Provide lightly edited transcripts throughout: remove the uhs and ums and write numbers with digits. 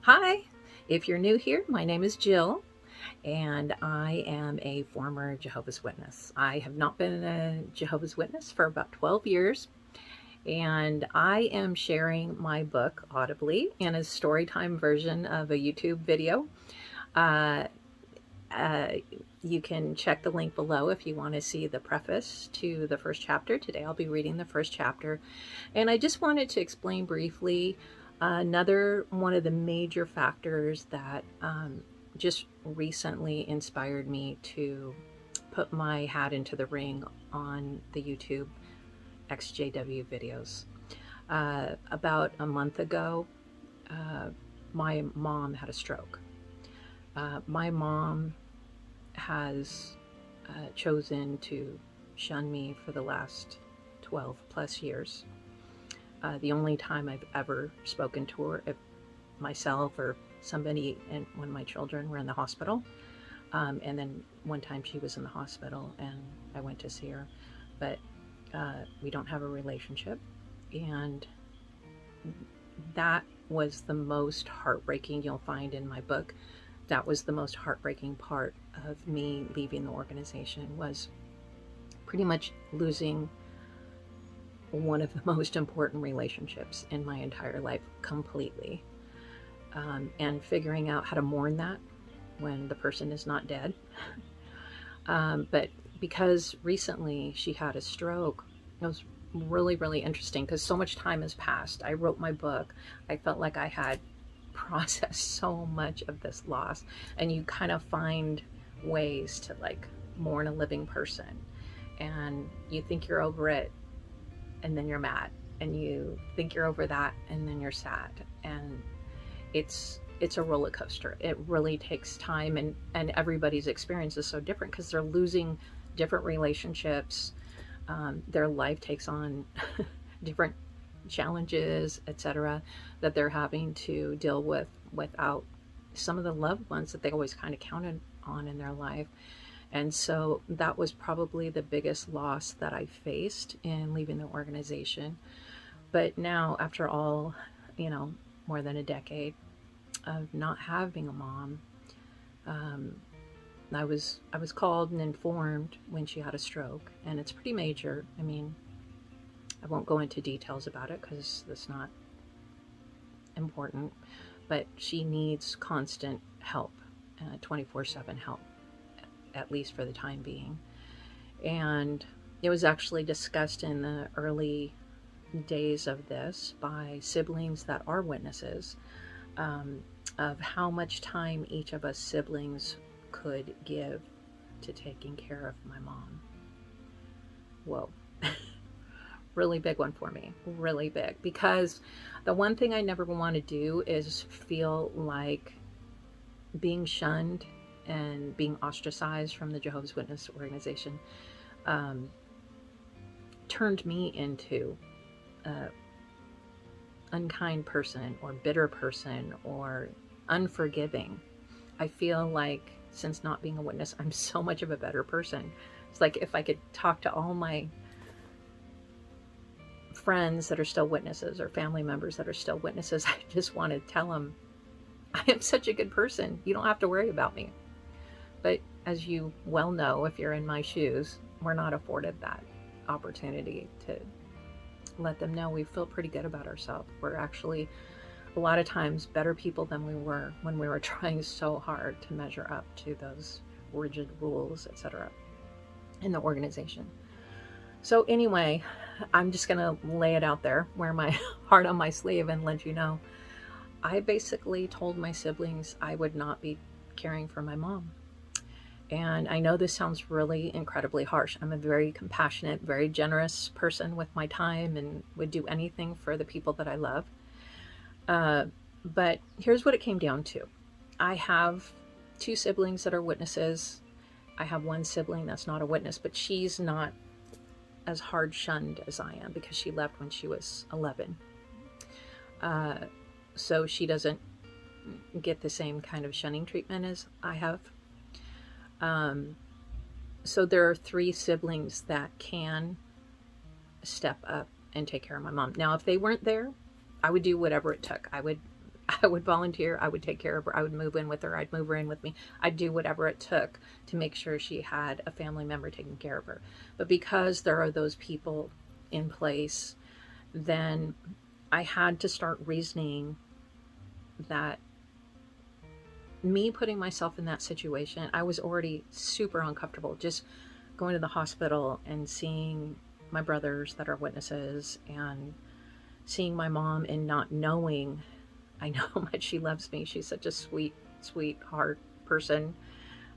Hi, if you're new here, my name is Jill, and I am a former Jehovah's Witness. I have not been a Jehovah's Witness for about 12 years, and I am sharing my book audibly in a storytime version of a YouTube video. Uh, uh, you can check the link below if you want to see the preface to the first chapter. Today I'll be reading the first chapter, and I just wanted to explain briefly another one of the major factors that just recently inspired me to put my hat into the ring on the YouTube XJW videos. About a month ago, uh, my mom had a stroke. My mom has chosen to shun me for the last 12 plus years. The only time I've ever spoken to her, if myself or somebody, and when my children were in the hospital. And then one time she was in the hospital and I went to see her. But we don't have a relationship. And that was the most heartbreaking you'll find in my book. That was the most heartbreaking part of me leaving the organization, was pretty much losing one of the most important relationships in my entire life completely. And figuring out how to mourn that when the person is not dead. But because recently she had a stroke, it was really, really interesting because so much time has passed. I wrote my book. I felt like I had processed so much of this loss, and you kind of find ways to like mourn a living person, and you think you're over it, and then you're mad, and you think you're over that, and then you're sad, and it's a roller coaster. It really takes time, and everybody's experience is so different because they're losing different relationships. Their life takes on different challenges, etc., that they're having to deal with without some of the loved ones that they always kind of counted on in their life. And so that was probably the biggest loss that I faced in leaving the organization. But now, after all, you know, more than a decade of not having a mom, um, I was called and informed when she had a stroke, and it's pretty major. I mean, I won't go into details about it because that's not important, but she needs constant help, 24/7 help, at least for the time being. And it was actually discussed in the early days of this by siblings that are witnesses, um, of how much time each of us siblings could give to taking care of my mom. Whoa. Really big one for me. Really big. Because the one thing I never want to do is feel like being shunned and being ostracized from the Jehovah's Witness organization um, turned me into a unkind person or bitter person or unforgiving. I feel like since not being a witness, I'm so much of a better person. It's like if I could talk to all my friends that are still witnesses or family members that are still witnesses, I just want to tell them, I am such a good person. You don't have to worry about me. But as you well know, if you're in my shoes, we're not afforded that opportunity to let them know we feel pretty good about ourselves. We're actually a lot of times better people than we were when we were trying so hard to measure up to those rigid rules, etc., in the organization. So anyway, I'm just gonna lay it out there, wear my heart on my sleeve, and let you know I basically told my siblings I would not be caring for my mom. And I know this sounds really incredibly harsh. I'm a very compassionate, very generous person with my time and would do anything for the people that I love. Uh, but here's what it came down to. I have two siblings that are witnesses. I have one sibling that's not a witness, but she's not as hard shunned as I am because she left when she was 11. Uh, so she doesn't get the same kind of shunning treatment as I have. Um, so there are three siblings that can step up and take care of my mom. Now, if they weren't there, I would do whatever it took. I would I would volunteer. I would take care of her. I would move in with her. I'd move her in with me. I'd do whatever it took to make sure she had a family member taking care of her. But because there are those people in place, then I had to start reasoning that me putting myself in that situation, I was already super uncomfortable just going to the hospital and seeing my brothers that are witnesses and seeing my mom and not knowing. I know how much she loves me. She's such a sweet, sweetheart person.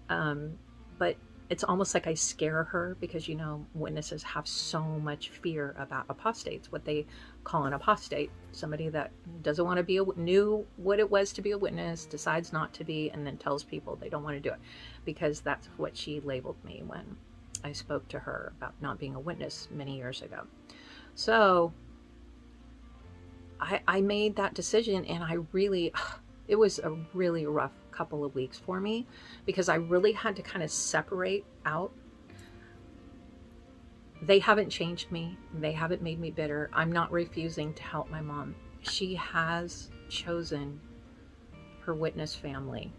Um, but it's almost like I scare her because, witnesses have so much fear about apostates, what they call an apostate, somebody that doesn't want to be knew what it was to be a witness, decides not to be, and then tells people they don't want to do it, because that's what she labeled me when I spoke to her about not being a witness many years ago. So I made that decision, and it was a really rough couple of weeks for me because I really had to kind of separate out. They haven't changed me. They haven't made me bitter. I'm not refusing to help my mom. She has chosen her witness family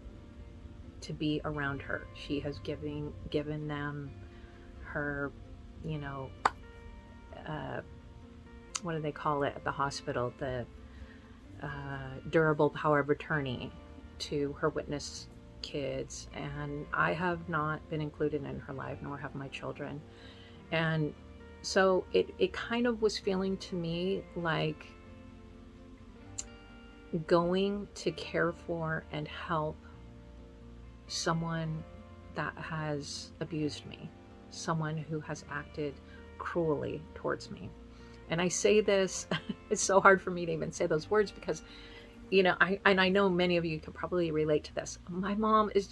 to be around her. She has given them her, what do they call it at the hospital? The durable power of attorney to her witness kids. And I have not been included in her life, nor have my children. And so it kind of was feeling to me like going to care for and help someone that has abused me, someone who has acted cruelly towards me. And I say this, it's so hard for me to even say those words because, I know many of you could probably relate to this. My mom is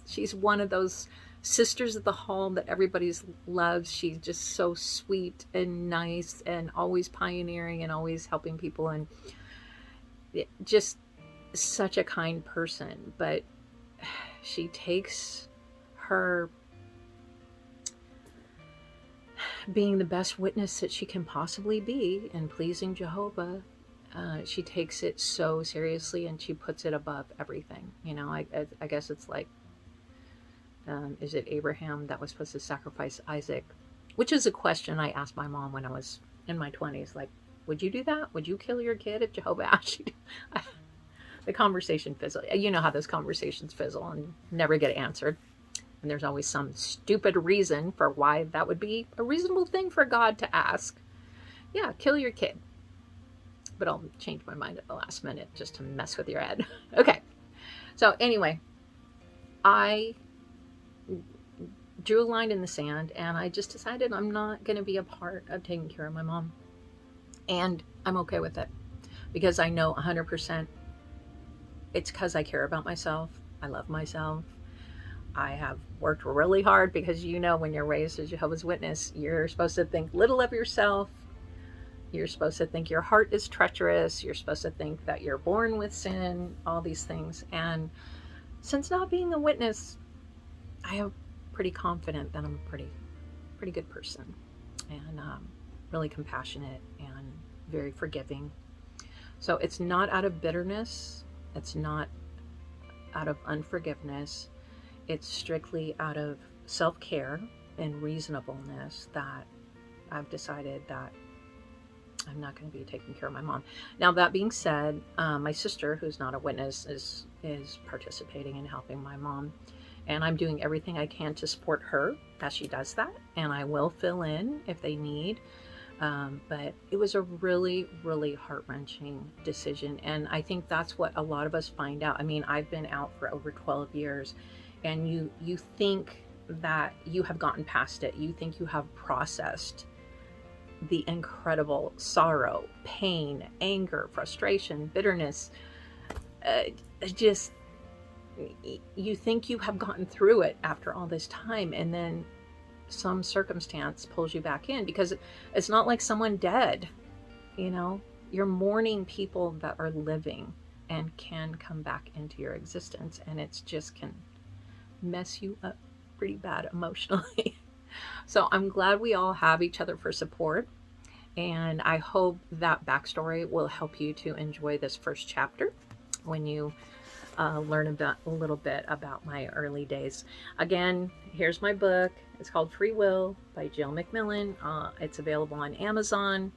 she's one of those sisters of the home that everybody loves. She's just so sweet and nice and always pioneering and always helping people, and just such a kind person. But she takes her being the best witness that she can possibly be and pleasing Jehovah, she takes it so seriously and she puts it above everything. I guess it's like, is it Abraham that was supposed to sacrifice Isaac? Which is a question I asked my mom when I was in my 20s. Like, would you do that? Would you kill your kid if Jehovah asked you to? The conversation fizzled. You know how those conversations fizzle and never get answered. And there's always some stupid reason for why that would be a reasonable thing for God to ask. Yeah, kill your kid. But I'll change my mind at the last minute just to mess with your head. Okay. So anyway, I drew a line in the sand and I just decided I'm not going to be a part of taking care of my mom. And I'm okay with it because I know 100% it's because I care about myself. I love myself. I have worked really hard because when you're raised as Jehovah's Witness, you're supposed to think little of yourself. You're supposed to think your heart is treacherous. You're supposed to think that you're born with sin, all these things. And since not being a witness, I am pretty confident that I'm a pretty good person and really compassionate and very forgiving. So it's not out of bitterness. It's not out of unforgiveness. It's strictly out of self-care and reasonableness that I've decided that I'm not going to be taking care of my mom. Now, that being said, my sister, who's not a witness, is participating in helping my mom. And I'm doing everything I can to support her as she does that. And I will fill in if they need. But it was a really, really heart-wrenching decision. And I think that's what a lot of us find out. I mean, I've been out for over 12 years. And you think that you have gotten past it. You think you have processed the incredible sorrow, pain, anger, frustration, bitterness. You think you have gotten through it after all this time, and then some circumstance pulls you back in, because it's not like someone dead. You're mourning people that are living and can come back into your existence, and it's just can mess you up pretty bad emotionally. So I'm glad we all have each other for support, and I hope that backstory will help you to enjoy this first chapter. when you learn about a little bit about my early days. Again, here's my book. It's called Freewill by Jill McMillan. It's available on Amazon.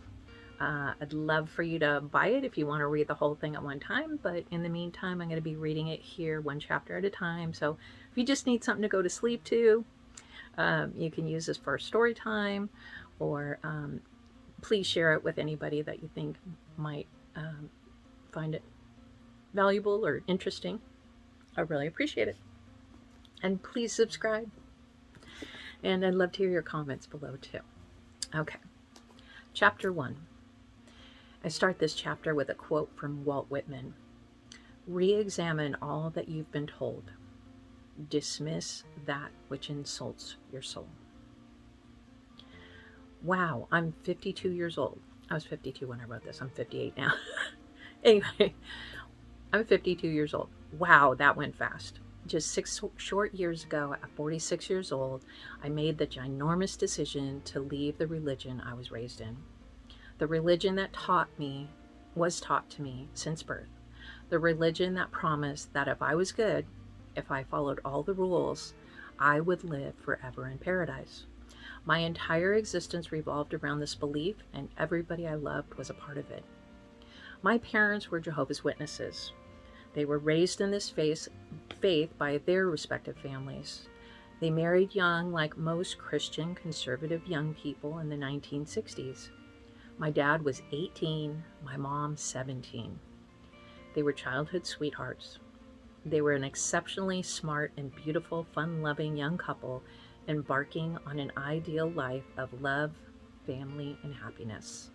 I'd love for you to buy it if you want to read the whole thing at one time, but in the meantime, I'm going to be reading it here one chapter at a time. So if you just need something to go to sleep to, you can use this for story time, or please share it with anybody that you think might find it valuable or interesting. I really appreciate it. And please subscribe. And I'd love to hear your comments below too. Okay, chapter 1. I start this chapter with a quote from Walt Whitman. Re-examine all that you've been told. Dismiss that which insults your soul. Wow, I'm 52 years old. I was 52 when I wrote this. I'm 58 now. Anyway, I'm 52 years old. Wow, that went fast. Just 6 short years ago, at 46 years old, I made the ginormous decision to leave the religion I was raised in. The religion that was taught to me since birth. The religion that promised that if I was good, if I followed all the rules, I would live forever in paradise. My entire existence revolved around this belief, and everybody I loved was a part of it. My parents were Jehovah's Witnesses. They were raised in this faith by their respective families. They married young, like most Christian conservative young people in the 1960s. My dad was 18, my mom 17. They were childhood sweethearts. They were an exceptionally smart and beautiful, fun-loving young couple embarking on an ideal life of love, family, and happiness.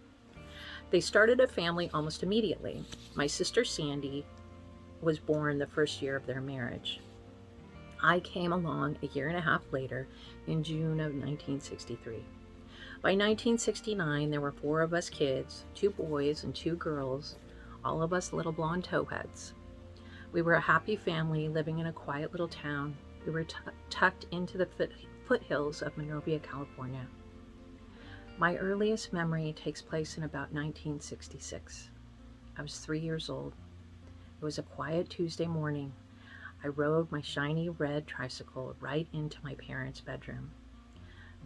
They started a family almost immediately. My sister Sandy was born the first year of their marriage. I came along a year and a half later in June of 1963. By 1969, there were 4 of us kids, 2 boys and 2 girls, all of us little blonde towheads. We were a happy family living in a quiet little town. We were tucked into the foothills of Monrovia, California. My earliest memory takes place in about 1966. I was 3 years old. It was a quiet Tuesday morning. I rode my shiny red tricycle right into my parents' bedroom.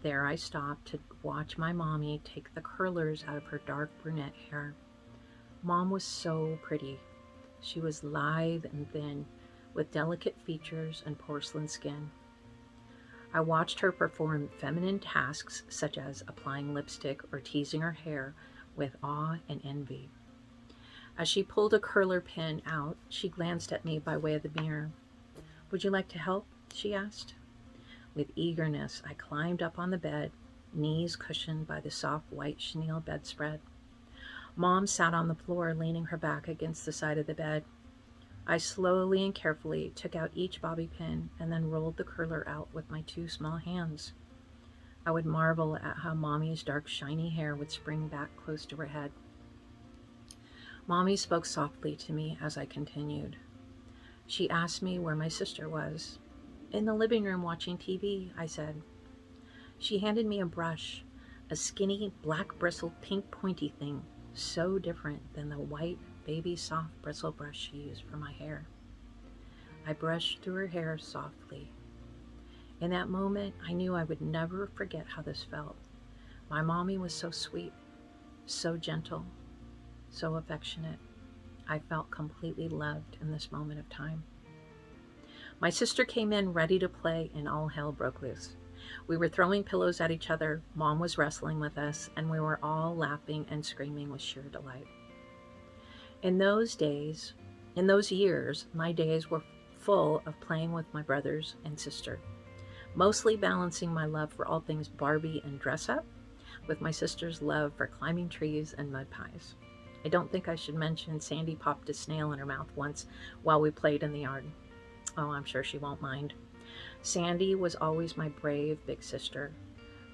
There I stopped to watch my mommy take the curlers out of her dark brunette hair. Mom was so pretty. She was lithe and thin, with delicate features and porcelain skin. I watched her perform feminine tasks such as applying lipstick or teasing her hair with awe and envy. As she pulled a curler pin out, she glanced at me by way of the mirror. "Would you like to help?" she asked. With eagerness, I climbed up on the bed, knees cushioned by the soft white chenille bedspread. Mom sat on the floor, leaning her back against the side of the bed. I slowly and carefully took out each bobby pin and then rolled the curler out with my 2 small hands. I would marvel at how Mommy's dark, shiny hair would spring back close to her head. Mommy spoke softly to me as I continued. She asked me where my sister was. "In the living room watching TV," I said. She handed me a brush, a skinny, black-bristled, pink pointy thing, so different than the white, baby soft bristle brush she used for my hair. I brushed through her hair softly. In that moment, I knew I would never forget how this felt. My mommy was so sweet, so gentle, so affectionate. I felt completely loved in this moment of time. My sister came in ready to play, and all hell broke loose. We were throwing pillows at each other, Mom was wrestling with us, and we were all laughing and screaming with sheer delight. In those years, my days were full of playing with my brothers and sister, mostly balancing my love for all things Barbie and dress-up with my sister's love for climbing trees and mud pies. I don't think I should mention Sandy popped a snail in her mouth once while we played in the yard. Oh, I'm sure she won't mind. Sandy was always my brave big sister,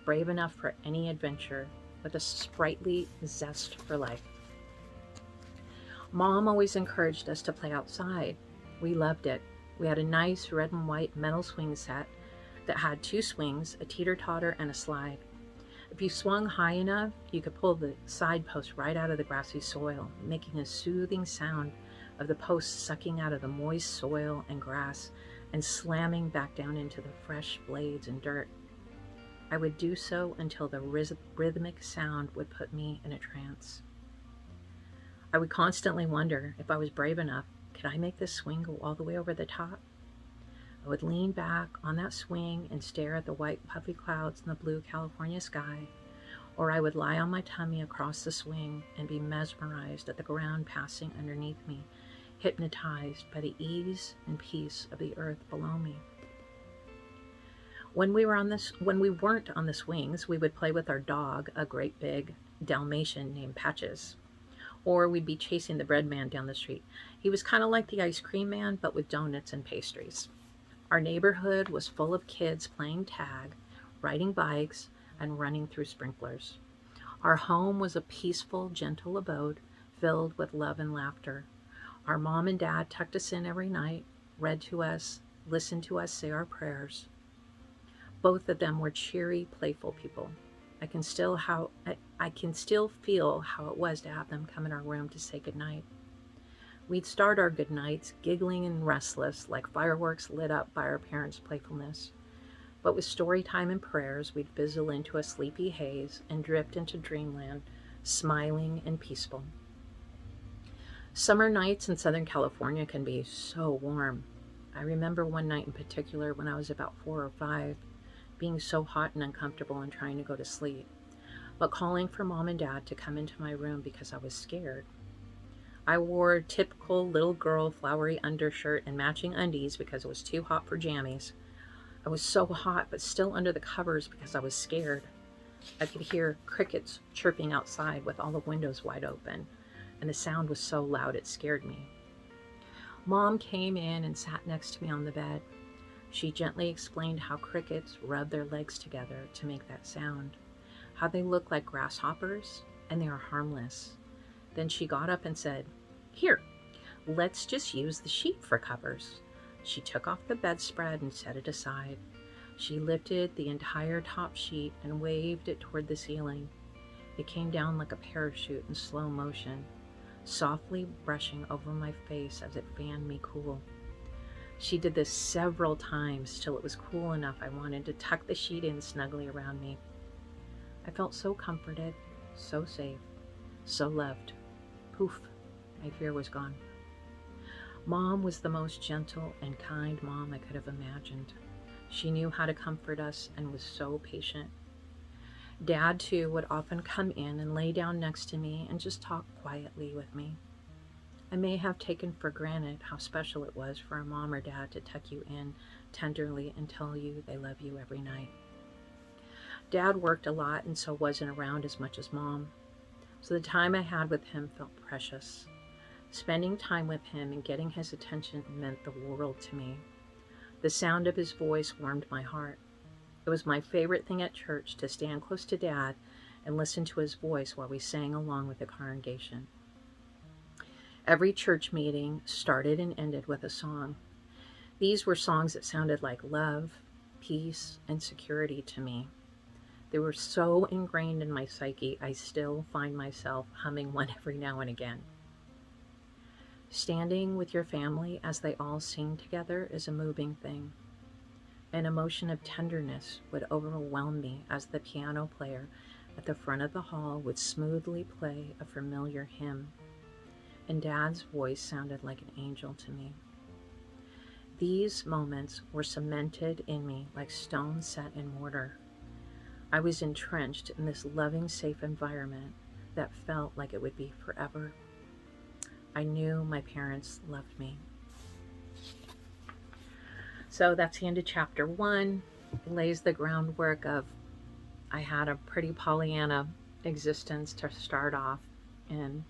brave enough for any adventure, with a sprightly zest for life. Mom always encouraged us to play outside. We loved it. We had a nice red and white metal swing set that had 2 swings, a teeter-totter, and a slide. If you swung high enough, you could pull the side post right out of the grassy soil, making a soothing sound of the posts sucking out of the moist soil and grass and slamming back down into the fresh blades and dirt. I would do so until the rhythmic sound would put me in a trance. I would constantly wonder if I was brave enough, could I make this swing go all the way over the top? I would lean back on that swing and stare at the white puffy clouds in the blue California sky, or I would lie on my tummy across the swing and be mesmerized at the ground passing underneath me, hypnotized by the ease and peace of the earth below me. When we weren't on the swings, we would play with our dog, a great big Dalmatian named Patches. Or we'd be chasing the bread man down the street. He was kind of like the ice cream man, but with donuts and pastries. Our neighborhood was full of kids playing tag, riding bikes, and running through sprinklers. Our home was a peaceful, gentle abode filled with love and laughter. Our mom and dad tucked us in every night, read to us, listened to us say our prayers. Both of them were cheery, playful people. I can still feel how it was to have them come in our room to say goodnight. We'd start our good nights giggling and restless like fireworks lit up by our parents' playfulness. But with story time and prayers, we'd fizzle into a sleepy haze and drift into dreamland, smiling and peaceful. Summer nights in Southern California can be so warm. I remember one night in particular when I was about 4 or 5, being so hot and uncomfortable and trying to go to sleep, but calling for mom and dad to come into my room because I was scared. I wore typical little girl flowery undershirt and matching undies because it was too hot for jammies. I was so hot, but still under the covers because I was scared. I could hear crickets chirping outside with all the windows wide open, and the sound was so loud it scared me. Mom came in and sat next to me on the bed. She gently explained how crickets rub their legs together to make that sound, how they look like grasshoppers, and they are harmless. Then she got up and said, "Here, let's just use the sheet for covers." She took off the bedspread and set it aside. She lifted the entire top sheet and waved it toward the ceiling. It came down like a parachute in slow motion, softly brushing over my face as it fanned me cool. She did this several times till it was cool enough I wanted to tuck the sheet in snugly around me. I felt so comforted, so safe, so loved. Poof, my fear was gone. Mom was the most gentle and kind mom I could have imagined. She knew how to comfort us and was so patient. Dad, too, would often come in and lay down next to me and just talk quietly with me. I may have taken for granted how special it was for a mom or dad to tuck you in tenderly and tell you they love you every night. Dad worked a lot and so wasn't around as much as Mom, so the time I had with him felt precious. Spending time with him and getting his attention meant the world to me. The sound of his voice warmed my heart. It was my favorite thing at church to stand close to Dad and listen to his voice while we sang along with the congregation. Every church meeting started and ended with a song. These were songs that sounded like love, peace, and security to me. They were so ingrained in my psyche, I still find myself humming one every now and again. Standing with your family as they all sing together is a moving thing. An emotion of tenderness would overwhelm me as the piano player at the front of the hall would smoothly play a familiar hymn, and Dad's voice sounded like an angel to me. These moments were cemented in me like stone set in mortar. I was entrenched in this loving, safe environment that felt like it would be forever. I knew my parents loved me. So that's the end of chapter 1. It lays the groundwork of I had a pretty Pollyanna existence to start off, and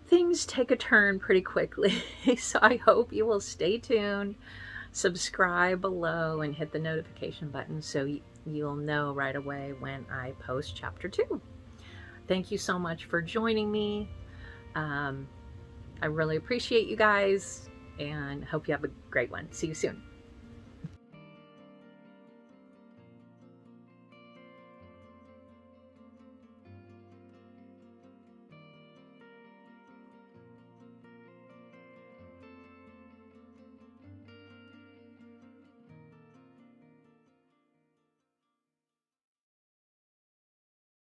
things take a turn pretty quickly. So I hope you will stay tuned, subscribe below, and hit the notification button so you'll know right away when I post chapter 2. Thank you so much for joining me. I really appreciate you guys and hope you have a great one. See you soon.